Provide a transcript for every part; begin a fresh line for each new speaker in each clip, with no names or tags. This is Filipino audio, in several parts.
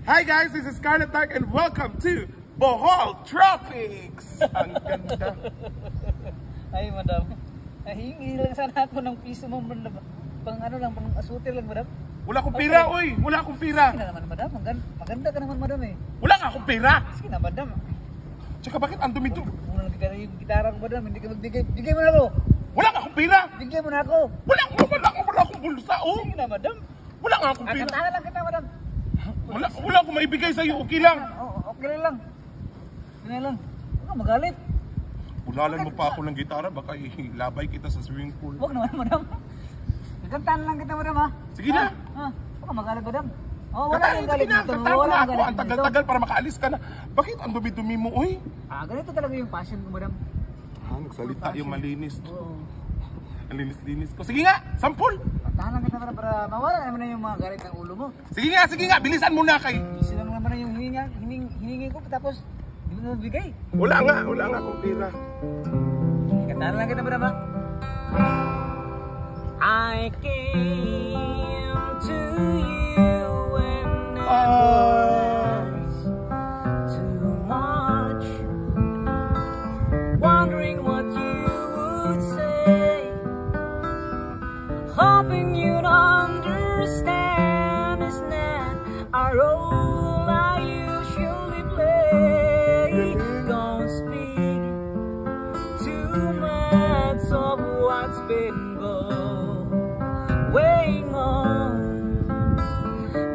Hi guys, this is Scarlett Dark and welcome to Bohol Tropics! Ang ganda.
Ay, madam. Hingi lang sana ako ng piso mo, pang ano lang, pang asutir lang, madam.
Wala akong pira, oy! Wala akong pira!
Sige na naman, madam. Maganda ka naman, madam eh.
Wala nga akong pira!
Sige na, madam.
Tsaka bakit ang dumi ito?
Muna lang kita yung gitara ko, madam. Hindi ka magbigay. Bigay mo na ako.
Wala nga akong pira!
Bigay mo na ako.
Wala akong bulsa, oh!
Sige na, madam.
Wala nga akong pira!
Kantahan lang kita, madam.
Wala akong maibigay sa'yo, okay lang!
Okay lang. Ganyan lang. Huwag ka magalit.
Unalan mo pa ako ng gitara, baka ilabay kita sa swimming pool.
Huwag naman, madam. Kantahan lang kita, madam, ha?
Sige na!
Huwag ka magalit, madam. Oh, wala
Katayin,
kang galit
sige na,
dito.
kantahan
Wala
na
kang
ako.
galit
Ang
dito.
tagal-tagal para makaalis ka na. Bakit ang dumi-dumi mo, oy?
Ganito talaga yung passion ko, madam.
Nagsalita yung malinis.
Oo.
Ang linis-linis ko. Sige nga, sampul!
Kantahan lang kita, madam, para mawala naman na yung mga galit ng ulo mo.
Sige nga, bilisan mo na kay.
Isa lang naman na yung hiningi ko, tapos hindi mo nabigay.
Wala nga akong pira.
Kantahan lang kita, madam, ha? I came to you when it was too much, wondering what you would say, hoping you'd understand it's not a role I usually play. Don't speak too much of what's been going on.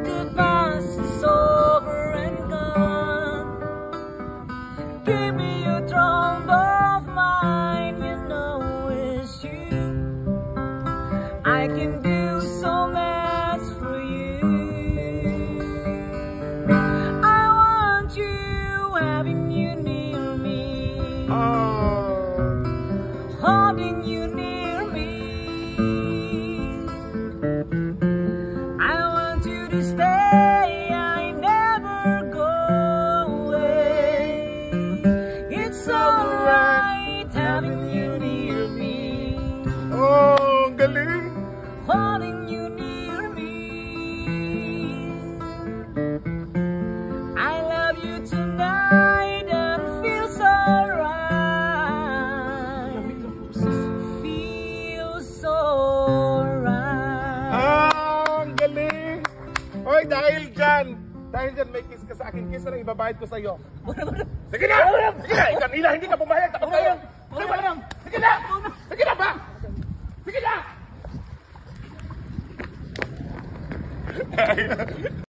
The past is over and gone. Give me a drum of mine, you know it's you. I can do so much for you. I want you, having you near me, holding you near me. I want you to stay, I never go away. It's alright having you near me,
Oh, galing!
holding you near me. I love you tonight and feels alright. Feels so right.
Ang galing! Hoy, dahil dyan, may kiss ka sa akin, kiss na ibabayad ko sa'yo. Sige na! Sige na! Ikanila, hindi ka pumayag. Tapos kayo! Sige na! Sige na ba? Sige na!